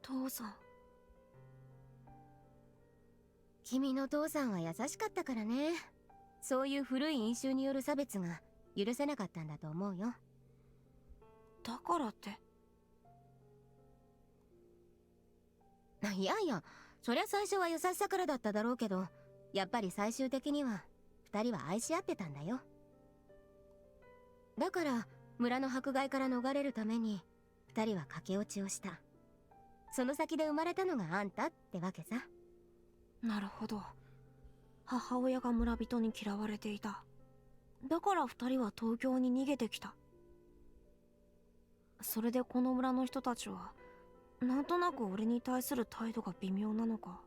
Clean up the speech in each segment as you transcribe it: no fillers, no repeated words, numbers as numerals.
父さん。君の父さんは優しかったからね。そういう古い因習による差別が許せなかったんだと思うよ。だからって。いやいや、そりゃ最初は優しさからだっただろうけど、やっぱり最終的には二人は愛し合ってたんだよ。だから村の迫害から逃れるために二人は駆け落ちをした。その先で生まれたのがあんたってわけさ。なるほど。母親が村人に嫌われていた。だから二人は東京に逃げてきた。それでこの村の人たちはなんとなく俺に対する態度が微妙なのか。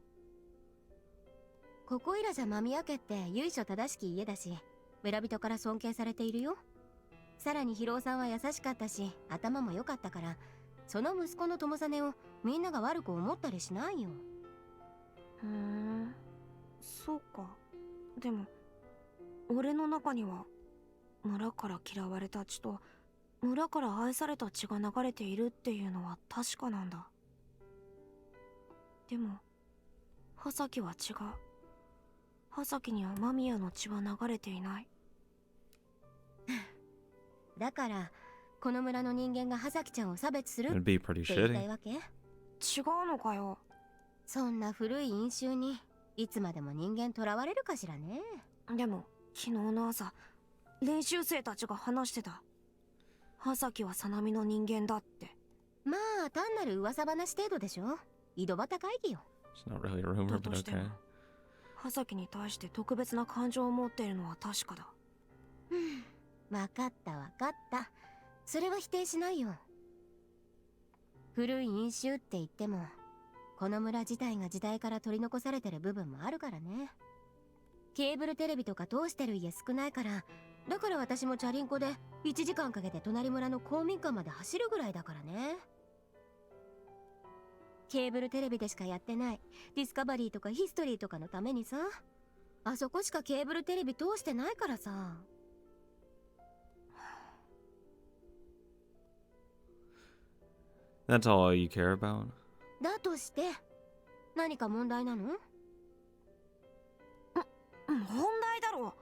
ここいらじゃ間宮家って由緒正しき家だし、村人から尊敬されているよ。さらに博夫さんは優しかったし頭も良かったから、その息子の友実をみんなが悪く思ったりしないよ。そうか。でも俺の中には村から嫌われた血と村から愛された血が流れているっていうのは確かなんだ。でも葉崎は違う。葉崎には間宮の血は流れていない。だからこの村の人間が葉崎ちゃんを差別するっ It'd て be pretty 言いたい shitty. わけ？違うのかよ。そんな古い因習にいつまでも人間囚われるかしらね。でも昨日の朝練習生たちが話してた。葉崎はさなみの人間だって。まあ単なる噂話程度でしょ。井戸端会議よ。 It's not really a rumor, だ but としても okay. 葉崎に対して特別な感情を持っているのは確かだ。わかったわかった。それは否定しないよ。古い因習って言ってもこの村自体が時代から取り残されてる部分もあるからね。ケーブルテレビとか通してる家少ないから、だから私もチャリンコで1時間かけて隣村の公民館まで走るぐらいだからね。ケーブルテレビでしかやってないディスカバリーとかヒストリーとかのためにさ、あそこしかケーブルテレビ通してないからさ。That's all you care about? だとして何か問題なの？問題だろ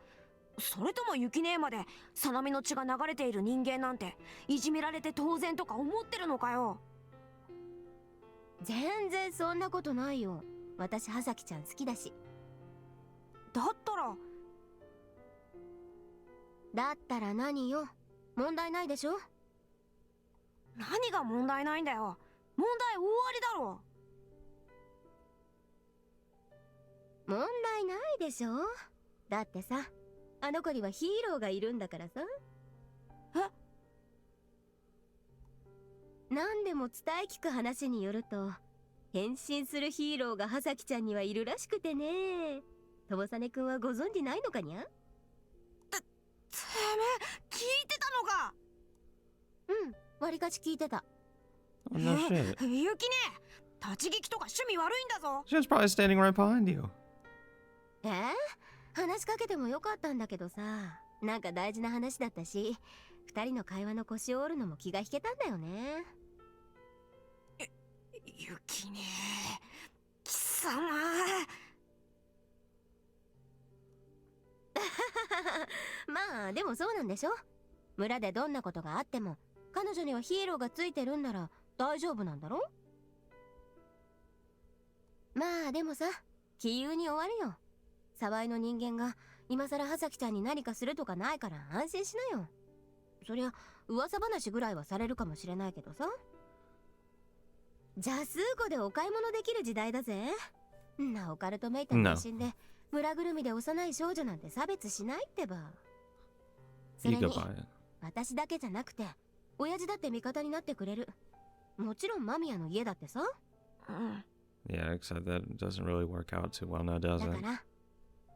う。それとも雪姉までさなみの血が流れている人間なんていじめられて当然とか思ってるのかよ。全然そんなことないよ。私葉崎ちゃん好きだし。だったら何よ。問題ないでしょ。何が問題ないんだよ。問題大ありだろ。問題ないでしょ。だってさ、あの子にはヒーローがいるんだからさ。何でも伝え聞く話によると、変身するヒーローが葉崎ちゃんにはいるらしくてね。友実くんはご存じないのかにゃ？てめえ聞いてたのか？わりかち聞いてた。 Oh, no shit. 雪姉、立ち聞きとか趣味悪いんだぞ。 She was probably standing right behind you. 話しかけてもよかったんだけどさ、なんか大事な話だったし、二人の会話の腰を折るのも気が引けたんだよね。雪姉、貴様。まあでもそうなんでしょ。村でどんなことがあっても彼女にはヒーローがついてるんなら大丈夫なんだろ。まあでもさ、気憂に終わるよ。沢井の人間が今さら葉崎ちゃんに何かするとかないから安心しなよ。そりゃ噂話ぐらいはされるかもしれないけどさ。ジャスー湖でお買い物できる時代だぜ。なオカルトめいた迷信で村ぐるみで幼い少女なんて差別しないってば。それ You に go buy it. 私だけじゃなくて親父だって味方になってくれる。もちろん間宮の家だってさ。Yeah, except that doesn't really work out too well now, does だ it? から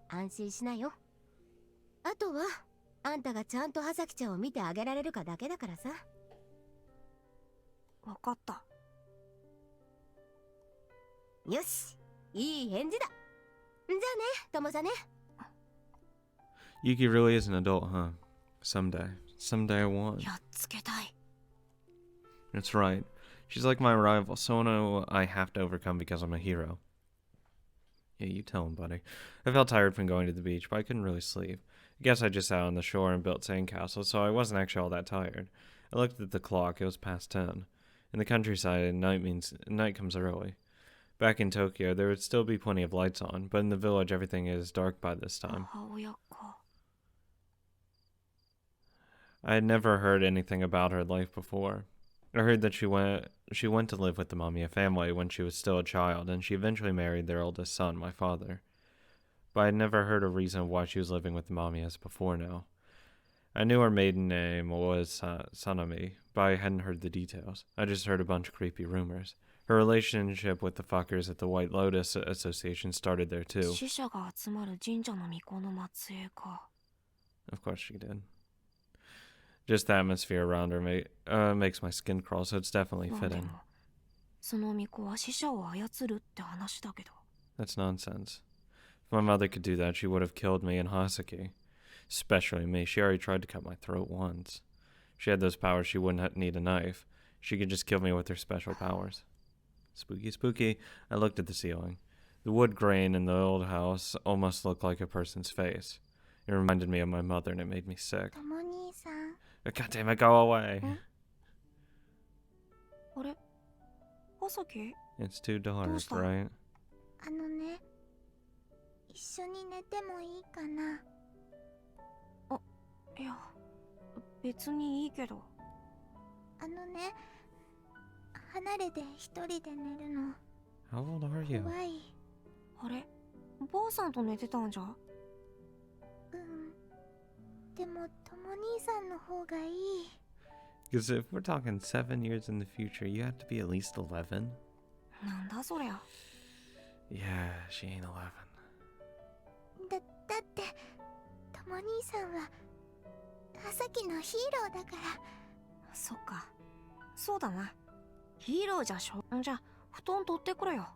安心しなよ。あとはあんたがちゃんと葉崎ちゃんを見てあげられるかだけだからさ。わかった。よし、いい返事だ。じゃあね、友さね。 Yuki really is an adult, huh? Someday. Someday I want. やっつけたい。 That's right. She's like my rival, someone I have to overcome because I'm a hero. Yeah, you tell him, buddy. I felt tired from going to the beach, but I couldn't really sleep. I guess I just sat on the shore and built sandcastles, so I wasn't actually all that tired. I looked at the clock, it was past 10. In the countryside, night comes early. Back in Tokyo, there would still be plenty of lights on, but in the village, everything is dark by this time. 母親か。 I had never heard anything about her life before. I heard that she went to live with the Mamiya family when she was still a child, and she eventually married their oldest son, my father. But I had never heard a reason why she was living with the Mamiyas before now. I knew her maiden name was Sanami, but I hadn't heard the details. I just heard a bunch of creepy rumors. Her relationship with the fuckers at the White Lotus Association started there too. 死者が集まる神社の巫女の末裔か。 Of course she did. Just the atmosphere around her makes my skin crawl, so it's definitely まあで fitting. もその巫女は死者を操るって話だけど。 That's nonsense. If my mother could do that, she would have killed me and Hazuki. Especially me. She already tried to cut my throat once. She had those powers, she wouldn't need a knife. She could just kill me with her special powers. Spooky, spooky. I looked at the ceiling. The wood grain in the old house almost looked like a person's face. It reminded me of my mother and it made me sick. とも兄さん。 God damn it, go away. あれ葉崎 It's too dark, どうした？ right? あのね、一緒に寝てもいいかな。いや、別にいいけど。あのね、離れで一人で寝るの How old are you? 怖い。あればあさんと寝てたんじゃ？うん。でもとも兄さんの方がいい。 Because if we're talking 7 years in the future, you have to be at least 11? なんだそりゃ。 Yeah, she ain't 11. だってとも兄さんは葉崎のヒーローだから。そっか。そうだな。ヒーローじゃしょ。じゃあ布団取ってくれよ。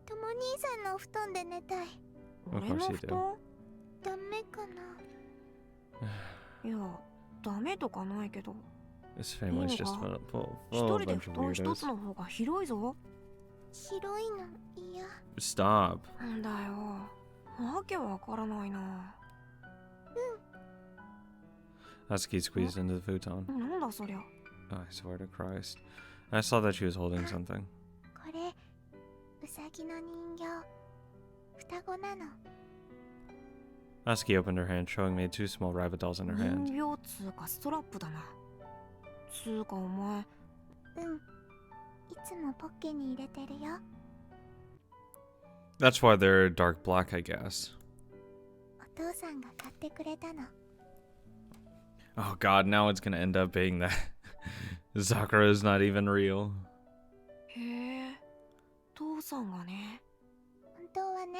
とも兄さんのお布団で寝たい。俺の布団？ダメかな。いや、ダメとかないけど。 This family's just full 一 of 人 a で bunch 布 of 団一 weirdos. つの方が広いぞ。広いの嫌。 Stop. なんだよ。わけわからないな。 Hazuki squeezed into the futon. なんだそりゃ。 I swear to Christ. I saw that she was holding something. これウサギの人形。双子なの。 Hazuki opened her hand, showing me two small rabbit dolls in her 人 hand. 形つうかストラップだな。つうかお前。うん。いつもポッケに入れてるよ。 That's why they're dark black, I guess. お父さんが買ってくれたの。 Oh god, now it's gonna end up being that Sakura is not even real. へえ。父さんがね。本当はね、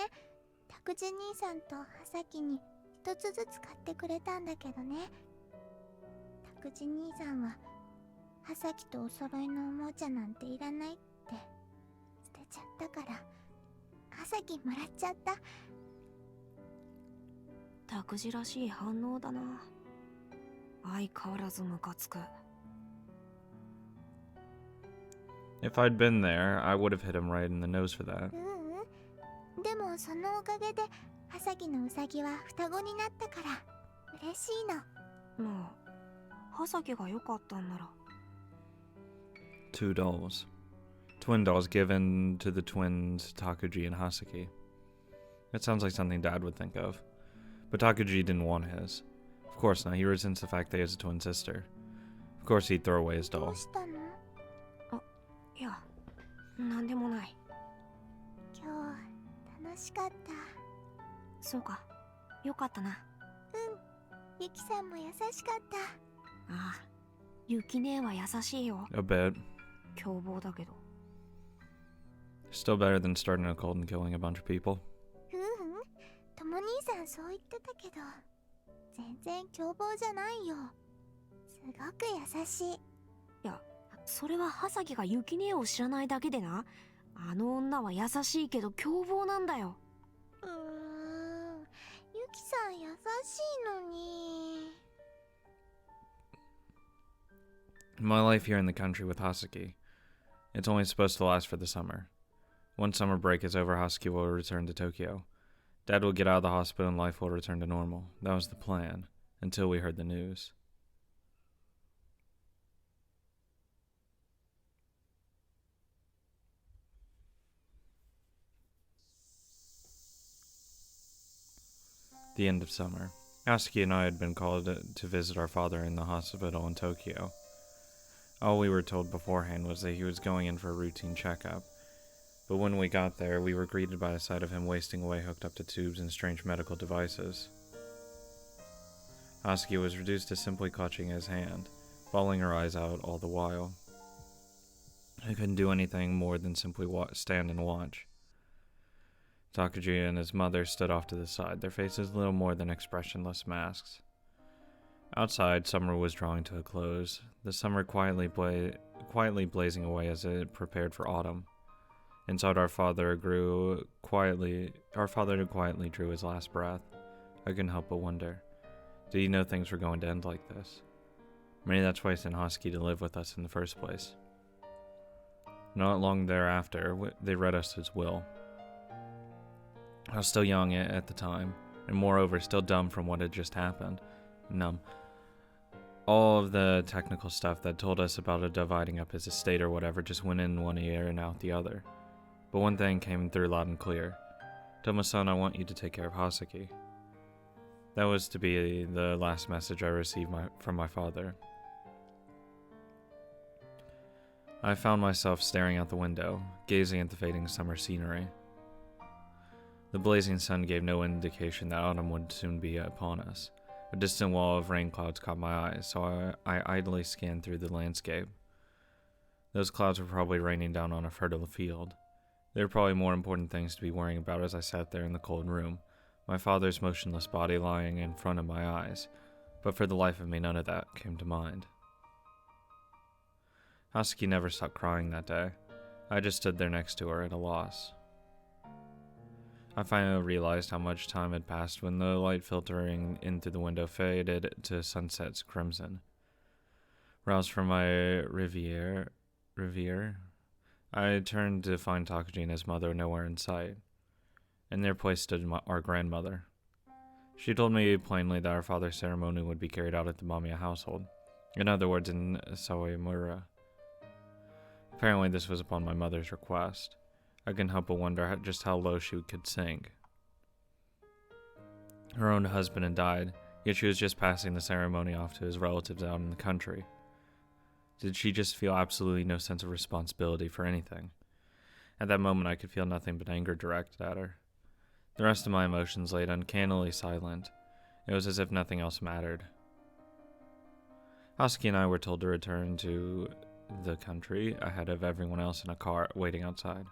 拓司兄さんと葉崎に一つずつ買ってくれたんだけどね。拓司兄さんは葉崎とお揃いのおもちゃなんていらないって捨てちゃったから、葉崎もらっちゃった。拓司らしい反応だな。相変わらずムカつく。 If I'd been there, I would have hit him right in the nose for that. でもそのおかげで葉崎のウサギは双子になったから嬉しいの。まあ、葉崎が良かったんなら。 Two dolls. Twin dolls given to the twins Takuji and Hazuki. That sounds like something Dad would think of. But Takuji didn't want his. Of course not, he resents the fact that he has a twin sister. Of course he'd throw away his ど doll. うしたの？いや、なんでもない。今日楽しかった。そうか、よかったな。ゆきさんも優しかった。ああ、ゆき姉は優しいよ。 A bit. 凶暴だけど。 Still better than starting a cult and killing a bunch of people. とも兄さんそう言ってたけど、全然凶暴じゃないよ。すごく優しい。いや、それは葉崎がゆき姉を知らないだけでな。あの女は優しいけど凶暴なんだよ。ゆきさん優しいのに。My life here in the country with Hazuki. It's only supposed to last for the summer. Once summer break is over, Hazuki will return to Tokyo. Dad will get out of the hospital and life will return to normal. That was the plan, until we heard the news. The end of summer. Hazuki and I had been called to visit our father in the hospital in Tokyo. All we were told beforehand was that he was going in for a routine checkup. But when we got there, we were greeted by the sight of him wasting away hooked up to tubes and strange medical devices. Hazuki was reduced to simply clutching his hand, bawling her eyes out all the while. I couldn't do anything more than simply stand and watch. Takaji and his mother stood off to the side, their faces little more than expressionless masks. Outside, summer was drawing to a close, the summer quietly blazing away as it prepared for autumn. Inside, our father quietly drew his last breath. I couldn't help but wonder, did he know things were going to end like this? Maybe that's why he sent Hazuki to live with us in the first place. Not long thereafter, they read us his will. I was still young at the time, and moreover, still dumb from what had just happened. Numb. All of the technical stuff that told us about it dividing up his estate or whatever just went in one ear and out the other. But one thing came through loud and clear. Tomo-san, I want you to take care of Hazuki. That was to be the last message I received from my father. I found myself staring out the window, gazing at the fading summer scenery. The blazing sun gave no indication that autumn would soon be upon us. A distant wall of rain clouds caught my eyes, so I idly scanned through the landscape. Those clouds were probably raining down on a fertile field. There were probably more important things to be worrying about as I sat there in the cold room, my father's motionless body lying in front of my eyes, but for the life of me none of that came to mind. Hazuki never stopped crying that day. I just stood there next to her at a loss. I finally realized how much time had passed when the light filtering in through the window faded to sunset's crimson. Roused from my reverie, I turned to find Takaji and his mother nowhere in sight. In their place stood our grandmother. She told me plainly that our father's ceremony would be carried out at the Mamiya household. In other words, in Sawamura. Apparently this was upon my mother's request. I couldn't help but wonder just how low she could sink. Her own husband had died, yet she was just passing the ceremony off to his relatives out in the country. Did she just feel absolutely no sense of responsibility for anything? At that moment I could feel nothing but anger directed at her. The rest of my emotions laid uncannily silent. It was as if nothing else mattered. Hazuki and I were told to return to the country ahead of everyone else in a car waiting outside.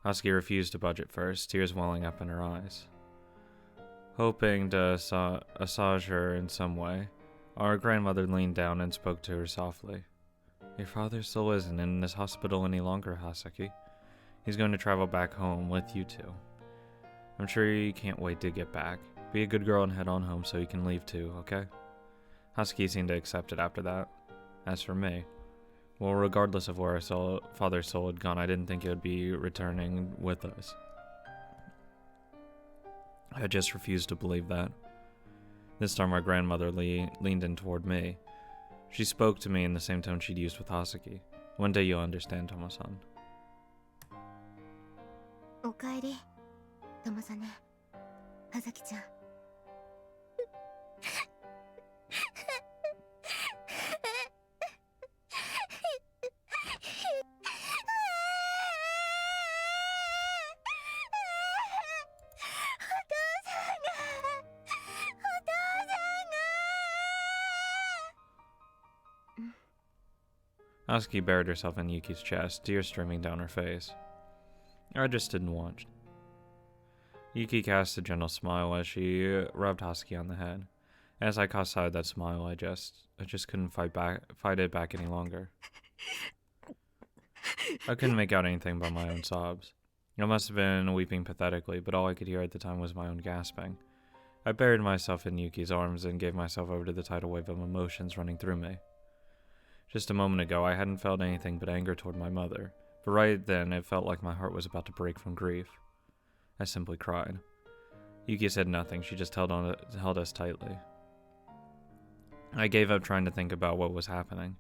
Hazuki refused to budge at first, tears welling up in her eyes. Hoping to assuage her in some way, our grandmother leaned down and spoke to her softly. Your father still isn't in this hospital any longer, Hazuki. He's going to travel back home with you two. I'm sure you can't wait to get back. Be a good girl and head on home so you can leave too, okay? Hazuki seemed to accept it after that. As for me, well, regardless of where our father's soul had gone, I didn't think it would be returning with us. I just refused to believe that. This time our grandmother leaned in toward me. She spoke to me in the same tone she'd used with Hazuki. One day you'll understand, Tomo-san. おかえり、ともさね、はざきちゃん。Hazuki buried herself in Yuki's chest, tears streaming down her face. I just stood and watched. Yuki cast a gentle smile as she rubbed Hazuki on the head. As I caught sight of that smile, I just couldn't fight it back any longer. I couldn't make out anything but my own sobs. I must have been weeping pathetically, but all I could hear at the time was my own gasping. I buried myself in Yuki's arms and gave myself over to the tidal wave of emotions running through me. Just a moment ago, I hadn't felt anything but anger toward my mother, but right then it felt like my heart was about to break from grief. I simply cried. Yuki said nothing, she just held us tightly. I gave up trying to think about what was happening.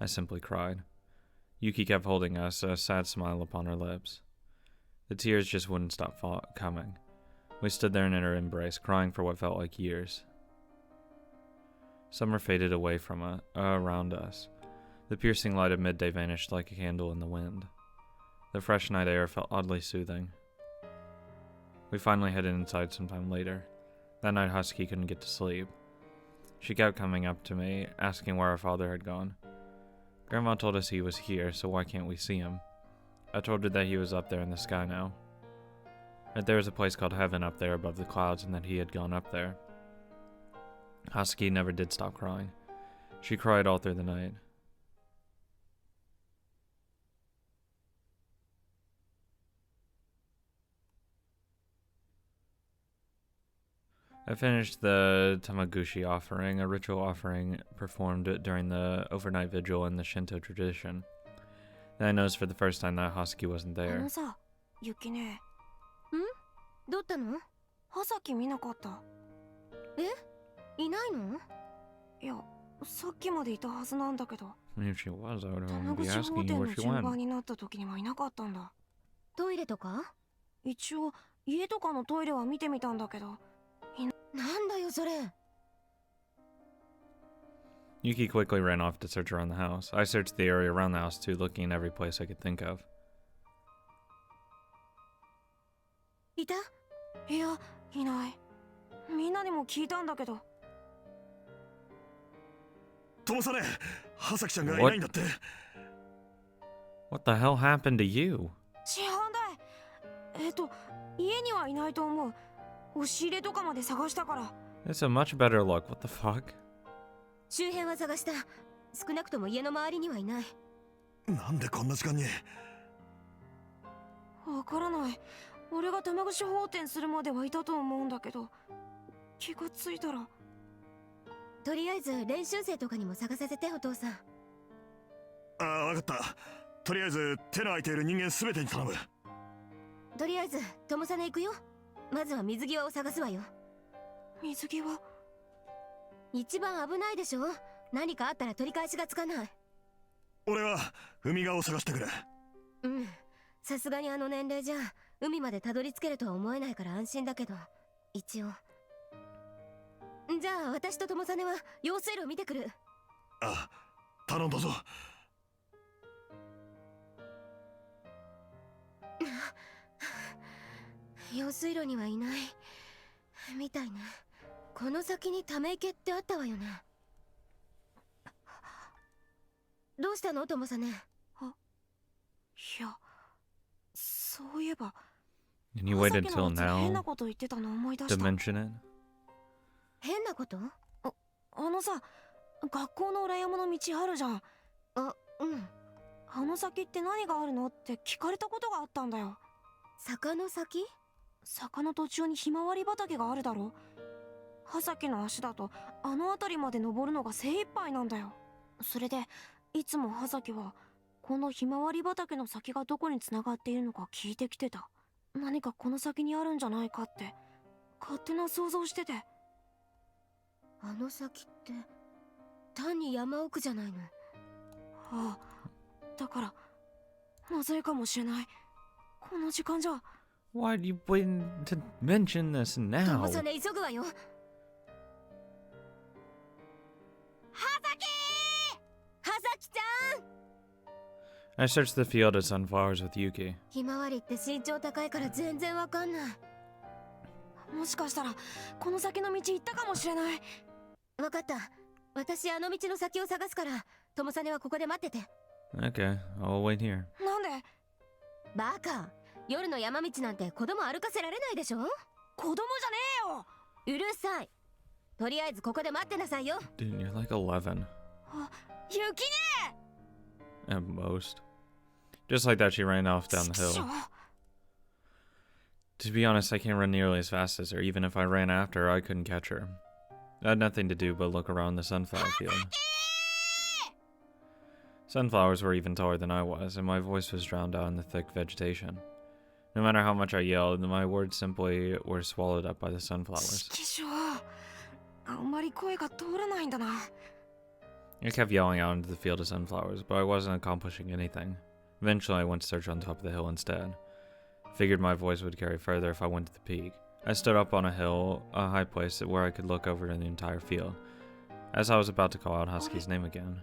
I simply cried. Yuki kept holding us, a sad smile upon her lips. The tears just wouldn't stop coming. We stood there in her embrace, crying for what felt like years. Summer faded away from around us. The piercing light of midday vanished like a candle in the wind. The fresh night air felt oddly soothing. We finally headed inside sometime later. That night Hazuki couldn't get to sleep. She kept coming up to me, asking where our father had gone. Grandma told us he was here, so why can't we see him? I told her that he was up there in the sky now. That there was a place called heaven up there above the clouds and that he had gone up there. Hazuki never did stop crying. She cried all through the night. I finished the Tamaguchi offering, a ritual offering performed during the overnight vigil in the Shinto tradition. Then I noticed for the first time that Hazuki wasn't あ there. のさ、ユキね、どうったの？ハサキ見なかった。いないの？いや、さっきまでいたはずなんだけど、 If she was, I would 玉 be 口法 asking you 店の where she 順 went. 番になった時にはいなかったんだ。トイレとか？一応、家とかのトイレは見てみたんだけど。なんだよそれ。 Yuki quickly ran off to search around the house. I searched the area around the house too, looking in every place I could think of. いた？いや、いない。みんなにも聞いたんだけど。友さね、葉崎ちゃんがいないんだって。 What the hell happened to you? 知らんだい。家にはいないと思う。押し入れとかまで探したから。 It's a much better look. What the fuck? 周辺は探した。少なくとも家の周りにはいない。なんでこんな時間に。わからない。俺が玉串法店するまではいたと思うんだけど、気がついたら。とりあえず練習生とかにも探させて、お父さん。ああ、わかった。とりあえず手の空いている人間すべてに頼む。とりあえず友さね行くよ。まずは水際を探すわよ。水際？一番危ないでしょ。何かあったら取り返しがつかない。俺は海側を探してくれ。うん、さすがにあの年齢じゃ海までたどり着けるとは思えないから安心だけど、一応。じゃあ私と友さねは用水路見てくる。ああ、頼んだぞ。用水路にはいないみたいね。この先にため池ってあったわよね。どうしたの、友さね。いや、そういえば。 And you waited さっきの till やつ変 now なこと言ってたの思い出 to した。 mention it? 変なこと？あのさ、学校の裏山の道あるじゃん。あ、うん。あの先って何があるのって聞かれたことがあったんだよ。坂の先？坂の途中にひまわり畑があるだろ。葉崎の足だとあの辺りまで登るのが精一杯なんだよ。それでいつも葉崎はこのひまわり畑の先がどこに繋がっているのか聞いてきてた。何かこの先にあるんじゃないかって勝手な想像してて。あの先って単に山奥じゃないの？ああ、だからまずいかもしれない。この時間じゃ。 Why do you waiting to mention this now? 友さね急ぐわよ。葉崎ちゃん。 I searched the field of sunflowers with Yuki. ひまわりって身長高いから全然わかんない。もしかしたらこの先の道行ったかもしれない。わかった。私あの道の先を探すから、友さねはここで待ってて。 Okay, I'll wait here. なんで？バカ。夜の山道なんて子供歩かせられないでしょ。子供じゃねえよ。うるさい。とりあえずここで待ってなさいよ。 Dude, you're like 11. あ、雪ね。 At most. Just like that, she ran off down the ちくしょ hill. To be honest, I can't run nearly as fast as her. Even if I ran after her, I couldn't catch her. I had nothing to do but look around the sunflower field. Sunflowers were even taller than I was, and my voice was drowned out in the thick vegetation. No matter how much I yelled, my words simply were swallowed up by the sunflowers. 色匠、あんまり声が通らないんだな。 I kept yelling out into the field of sunflowers, but I wasn't accomplishing anything. Eventually, I went to search on top of the hill instead. Figured my voice would carry further if I went to the peak. I stood up on a hill, a high place where I could look over the entire field, as I was about to call out Hazuki's name again.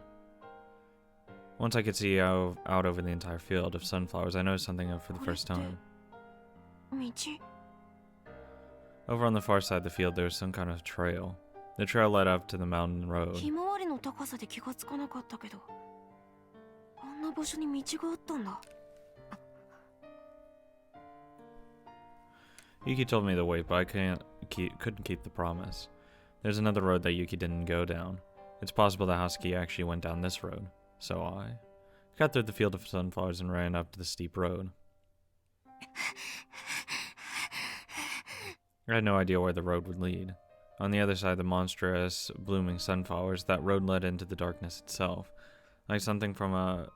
Once I could see out over the entire field of sunflowers, I noticed something for the first time. 道。 Over on the far side of the field, there was some kind of trail. The trail led up to the mountain road. ひまわりの高さで気がつかなかったけど、あんな場所に道があったんだ。 Yuki told me to wait, but I couldn't keep the promise. There's another road that Yuki didn't go down. It's possible that Hazuki actually went down this road. So I cut through the field of sunflowers and ran up to the steep road. I had no idea where the road would lead. On the other side of the monstrous, blooming sunflowers, that road led into the darkness itself, like something from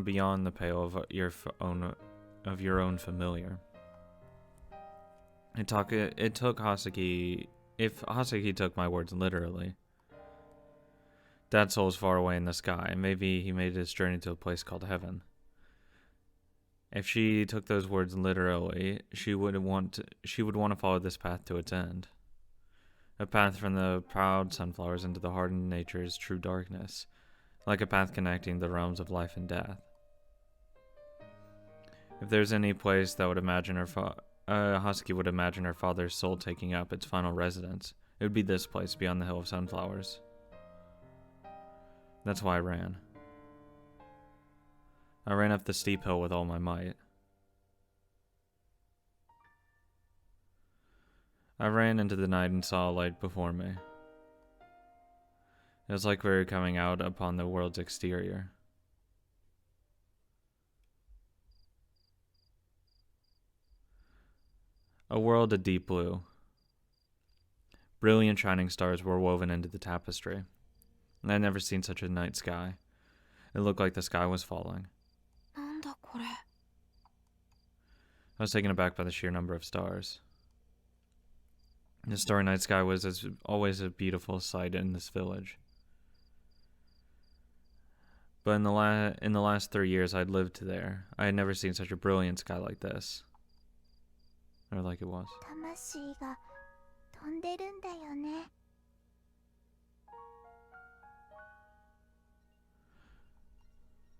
beyond the pale of your own familiar. It took Hazuki. If Hazuki took my words literally, Dad's soul is far away in the sky. Maybe he made his journey to a place called heaven. If she took those words literally, she would want to follow this path to its end. A path from the proud sunflowers into the hardened nature's true darkness, like a path connecting the realms of life and death. If there's any place that would imagine Hazuki would imagine her father's soul taking up its final residence, it would be this place beyond the hill of sunflowers. That's why I ran. I ran up the steep hill with all my might. I ran into the night and saw a light before me. It was like we were coming out upon the world's exterior. A world of deep blue. Brilliant shining stars were woven into the tapestry. And I'd never seen such a night sky. It looked like the sky was falling. なんだこれ。 I was taken aback by the sheer number of stars. The starry night sky was always a beautiful sight in this village. But in the last 3 years I'd lived there, I had never seen such a brilliant sky like this. Or like it was. 魂が飛んでるんだよね。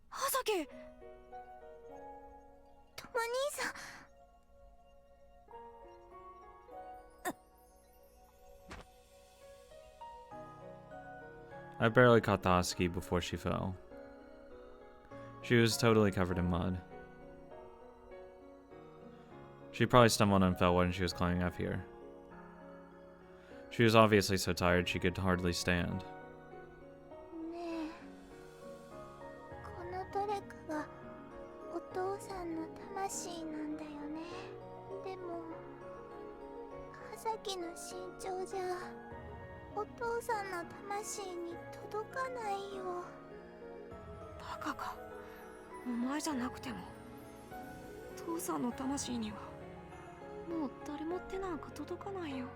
はざき。 とも兄さん。 I barely caught the Hazuki before she fell. She was totally covered in mud. She probably stumbled and fell when she was climbing up here. She was obviously so tired she could hardly stand. ねえ、このどれかがお父さんの魂なんだよね。でも葉崎の身長じゃお父さんの魂に届かないよ。バカか。お前じゃなくても父さんの魂にはもう誰も手なんか届かないよ。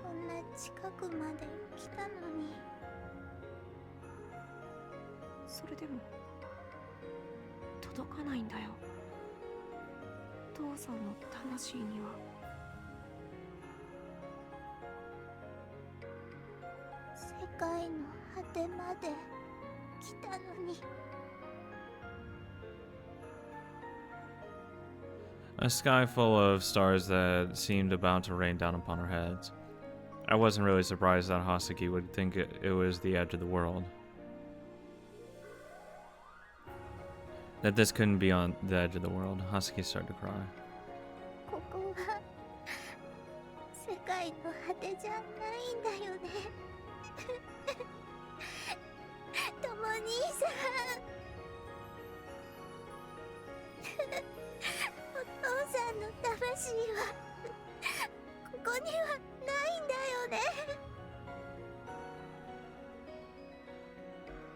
こんな近くまで来たのに。それでも届かないんだよ。父さんの魂には。世界の果てまで来たのに。 A sky full of stars that seemed about to rain down upon our heads. I wasn't really surprised that Hazuki would think it was the edge of the world. That this couldn't be on the edge of the world. Hazuki started to cry. ここは世界の果てじゃないんだよね。とも兄さん。お父さんの魂はここにはないんだよね。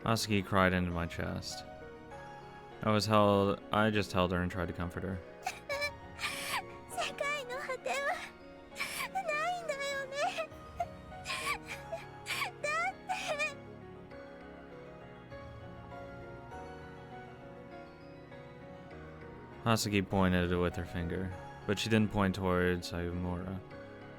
Hazuki cried into my chest. I just held her and tried to comfort her. 世界の果てはないんだよね。だって Hazuki pointed with her finger, but she didn't point towards Sayumura.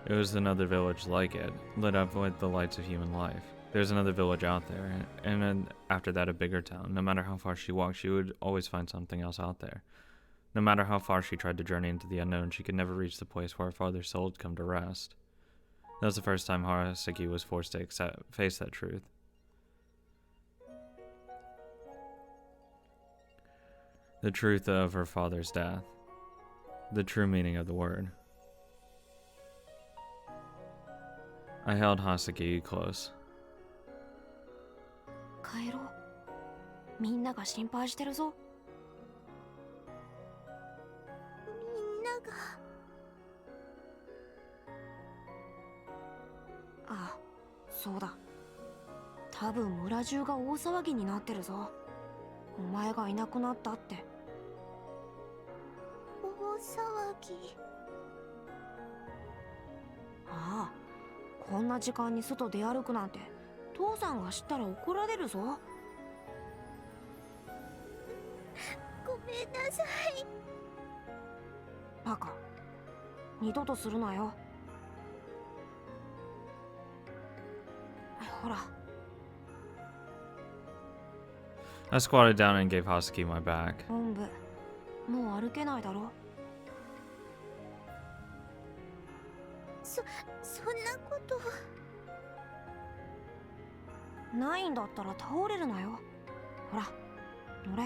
It was another village like it, lit up with the lights of human life. There was another village out there, and then after that a bigger town. No matter how far she walked, she would always find something else out there. No matter how far she tried to journey into the unknown, she could never reach the place where her father's soul had come to rest. That was the first time Hazuki was forced to face that truth. The truth of her father's death. The true meaning of the word. I held Hazuki close. 帰ろう。みんなが心配してるぞ。みんながああ、そうだ。多分村中が大騒ぎになってるぞ。お前がいなくなったって。大騒ぎ。ああ、こんな時間に外出歩くなんて父さんが知ったら怒られるぞ。ごめんなさい。バカ、二度とするなよ。ほら。 I squatted down and gave Hazuki my back. 本部、もう歩けないだろ。そんなことないんだったら倒れるなよ。ほら、乗れ。